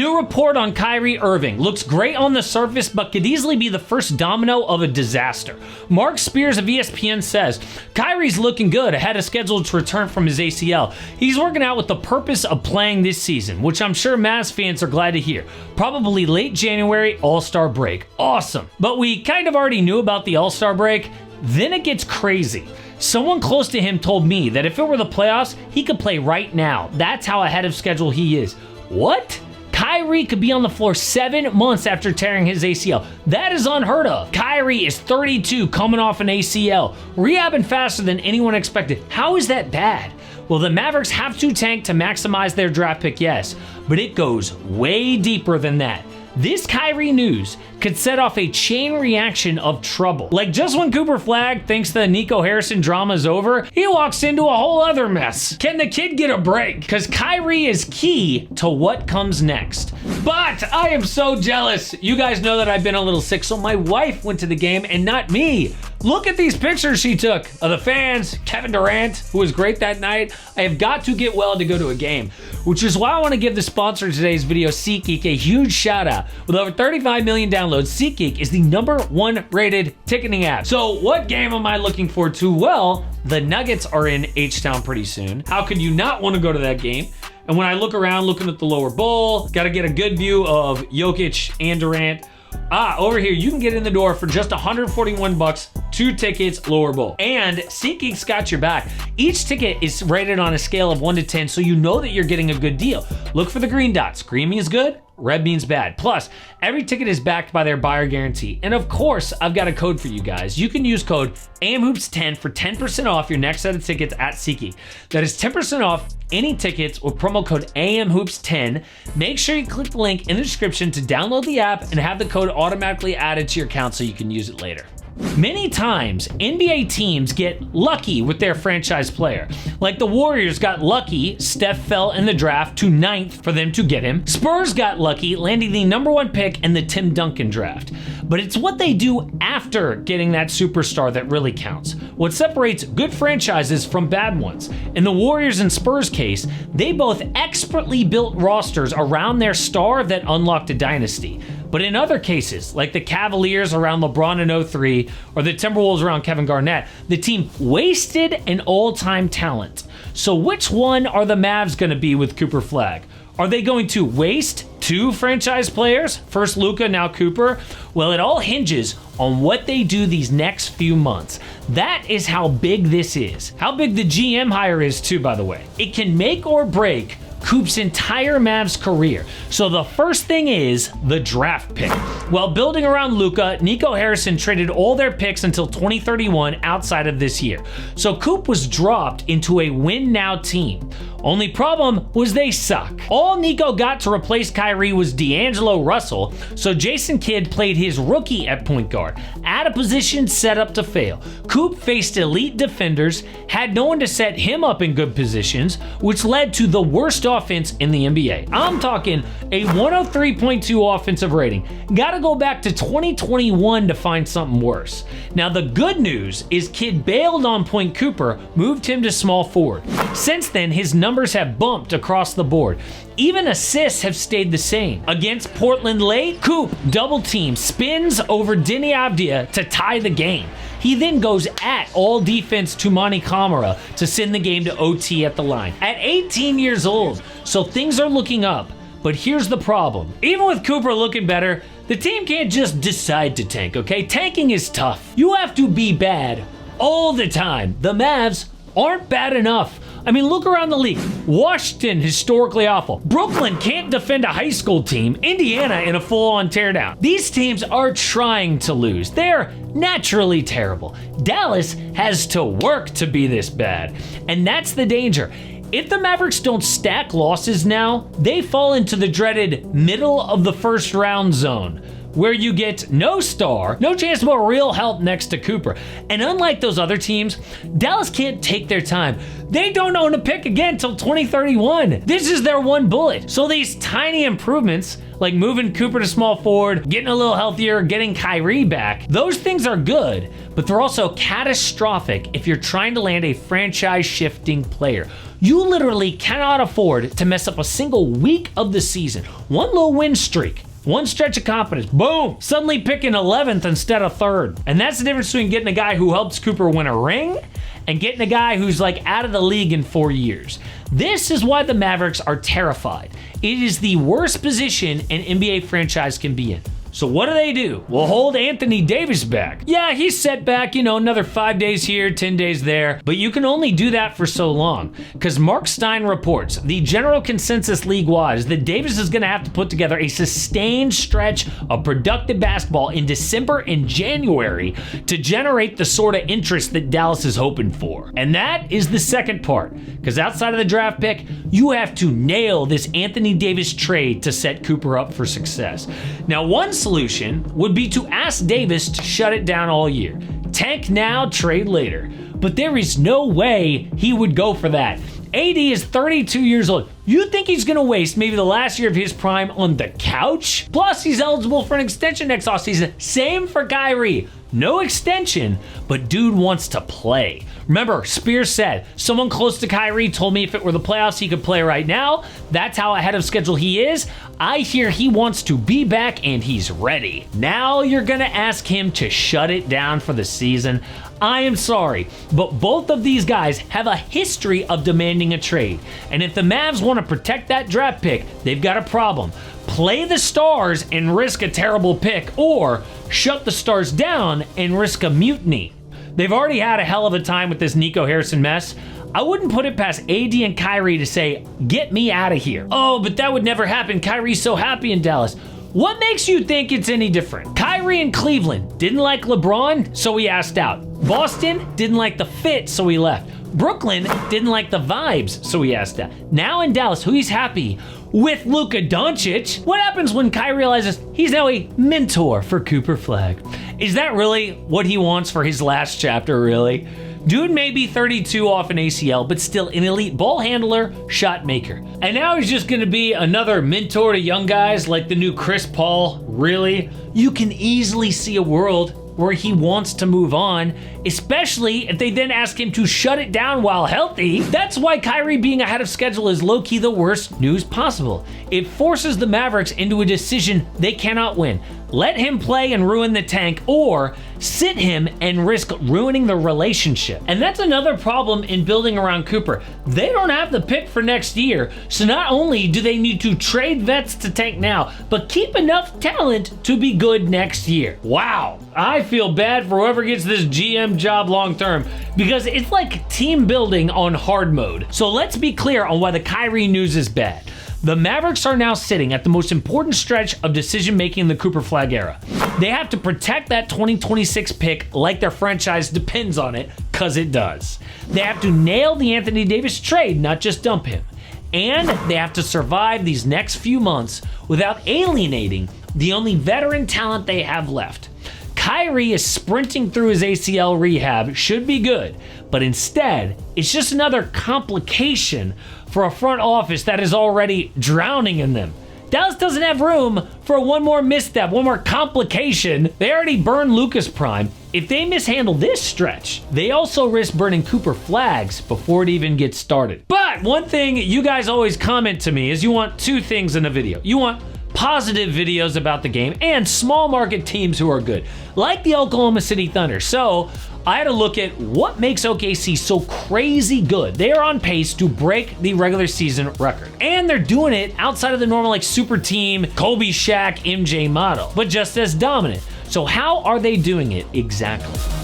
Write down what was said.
New report on Kyrie Irving. Looks great on the surface, but could easily be the first domino of a disaster. Mark Spears of ESPN says, Kyrie's looking good, ahead of schedule to return from his ACL. He's working out with the purpose of playing this season, which I'm sure Mavs fans are glad to hear. Probably late January, All-Star break. Awesome. But we kind of already knew about the All-Star break. Then it gets crazy. Someone close to him told me that if it were the playoffs, he could play right now. That's how ahead of schedule he is. What? Kyrie could be on the floor 7 months after tearing his ACL. That is unheard of. Kyrie is 32, coming off an ACL, rehabbing faster than anyone expected. How is that bad? Well, the Mavericks have to tank to maximize their draft pick, yes, but it goes way deeper than that. This Kyrie news could set off a chain reaction of trouble. Like just when Cooper Flagg thinks the Nico Harrison drama is over, he walks into a whole other mess. Can the kid get a break? Because Kyrie is key to what comes next. But I am so jealous. You guys know that I've been a little sick, so my wife went to the game and not me. Look at these pictures she took of the fans, Kevin Durant, who was great that night. I have got to get well to go to a game, which is why I want to give the sponsor of today's video, SeatGeek, a huge shout out. With over 35 million downloads, SeatGeek is the #1 rated ticketing app. So what game am I looking forward to? Well, the Nuggets are in H-Town pretty soon. How could you not want to go to that game? And when I look around, looking at the lower bowl, got to get a good view of Jokic and Durant. Over here, you can get in the door for just 141 bucks, 2 tickets, lower bowl. And SeatGeek's got your back. Each ticket is rated on a scale of 1 to 10, so you know that you're getting a good deal. Look for the green dots. Green means good, red means bad. Plus, every ticket is backed by their buyer guarantee. And of course, I've got a code for you guys. You can use code AMHOOPS10 for 10% off your next set of tickets at SeatGeek. That is 10% off any tickets with promo code AMHOOPS10. Make sure you click the link in the description to download the app and have the code automatically added to your account so you can use it later. Many times, NBA teams get lucky with their franchise player. Like the Warriors got lucky, Steph fell in the draft to 9th for them to get him. Spurs got lucky, landing the #1 pick in the Tim Duncan draft. But it's what they do after getting that superstar that really counts. What separates good franchises from bad ones. In the Warriors and Spurs case, they both expertly built rosters around their star that unlocked a dynasty. But in other cases, like the Cavaliers around LeBron in 03 or the Timberwolves around Kevin Garnett, the team wasted an all-time talent. So which one are the Mavs going to be with Cooper Flagg? Are they going to waste 2 franchise players? First Luka, now Cooper? Well, it all hinges on what they do these next few months. That is how big this is. How big the GM hire is too, by the way. It can make or break Coop's entire Mavs career. So the first thing is the draft pick. While building around Luka, Nico Harrison traded all their picks until 2031 outside of this year. So Coop was dropped into a win-now team. Only problem was they suck. All Nico got to replace Kyrie was D'Angelo Russell, so Jason Kidd played his rookie at point guard, at a position set up to fail. Coop faced elite defenders, had no one to set him up in good positions, which led to the worst offense in the NBA. I'm talking a 103.2 offensive rating. Gotta go back to 2021 to find something worse. Now the good news is Kidd bailed on point Cooper, moved him to small forward. Since then, his numbers have bumped across the board. Even assists have stayed the same. Against Portland late, Coop double team spins over Deni Avdija to tie the game. He then goes at all defense to Monty Kamara to send the game to OT at the line. At 18 years old, so things are looking up. But here's the problem. Even with Cooper looking better, the team can't just decide to tank, okay? Tanking is tough. You have to be bad all the time. The Mavs aren't bad enough. I mean, look around the league. Washington, historically awful. Brooklyn can't defend a high school team. Indiana in a full-on teardown. These teams are trying to lose. They're naturally terrible. Dallas has to work to be this bad. And that's the danger. If the Mavericks don't stack losses now, they fall into the dreaded middle of the first round zone. where you get no star, no chance of a real help next to Cooper. And unlike those other teams, Dallas can't take their time. They don't own a pick again till 2031. This is their one bullet. So these tiny improvements, like moving Cooper to small forward, getting a little healthier, getting Kyrie back, those things are good, but they're also catastrophic if you're trying to land a franchise-shifting player. You literally cannot afford to mess up a single week of the season. One little win streak, one stretch of confidence, boom, suddenly picking 11th instead of 3rd. And that's the difference between getting a guy who helps Cooper win a ring and getting a guy who's like out of the league in 4 years. This is why the Mavericks are terrified. It is the worst position an NBA franchise can be in. So what do? We'll hold Anthony Davis back. Yeah, he's set back, another 5 days here, 10 days there, but you can only do that for so long. Because Mark Stein reports, the general consensus league-wide is that Davis is going to have to put together a sustained stretch of productive basketball in December and January to generate the sort of interest that Dallas is hoping for. And that is the second part, because outside of the draft pick, you have to nail this Anthony Davis trade to set Cooper up for success. Now, one solution would be to ask Davis to shut it down all year. Tank now, trade later. But there is no way he would go for that. AD is 32 years old. You think he's going to waste maybe the last year of his prime on the couch? Plus, he's eligible for an extension next offseason. Same for Kyrie. No extension, but dude wants to play. Remember, Spears said, someone close to Kyrie told me if it were the playoffs, he could play right now. That's how ahead of schedule he is. I hear he wants to be back and he's ready. Now you're going to ask him to shut it down for the season. I am sorry, but both of these guys have a history of demanding a trade. And if the Mavs want to protect that draft pick, they've got a problem. Play the stars and risk a terrible pick, or shut the stars down and risk a mutiny. They've already had a hell of a time with this Nico Harrison mess. I wouldn't put it past AD and Kyrie to say, get me out of here. Oh, but that would never happen. Kyrie's so happy in Dallas. What makes you think it's any different? Kyrie in Cleveland didn't like LeBron, so he asked out. Boston didn't like the fit, so he left. Brooklyn didn't like the vibes, so he asked out. Now in Dallas, who he's happy with Luka Doncic. What happens when Kyrie realizes he's now a mentor for Cooper Flagg? Is that really what he wants for his last chapter, really? Dude may be 32 off an ACL, but still an elite ball handler, shot maker. And now he's just gonna be another mentor to young guys like the new Chris Paul. Really? You can easily see a world where he wants to move on, especially if they then ask him to shut it down while healthy. That's why Kyrie being ahead of schedule is low-key the worst news possible. It forces the Mavericks into a decision they cannot win. Let him play and ruin the tank, or sit him and risk ruining the relationship. And that's another problem in building around Cooper. They don't have the pick for next year, so not only do they need to trade vets to tank now, but keep enough talent to be good next year. Wow, I feel bad for whoever gets this GM job long term, because it's like team building on hard mode. So let's be clear on why the Kyrie news is bad. The Mavericks are now sitting at the most important stretch of decision-making in the Cooper Flagg era. They have to protect that 2026 pick like their franchise depends on it, because it does. They have to nail the Anthony Davis trade, not just dump him. And they have to survive these next few months without alienating the only veteran talent they have left. Kyrie is sprinting through his ACL rehab, should be good, but instead, it's just another complication for a front office that is already drowning in them. Dallas doesn't have room for one more misstep, one more complication. They already burned Luka's prime. If they mishandle this stretch, they also risk burning Cooper Flagg's before it even gets started. But one thing you guys always comment to me is you want two things in a video. You want positive videos about the game and small market teams who are good, like the Oklahoma City Thunder. So I had to look at what makes OKC so crazy good. They are on pace to break the regular season record. And they're doing it outside of the normal like super team, Kobe, Shaq, MJ model, but just as dominant. So how are they doing it exactly?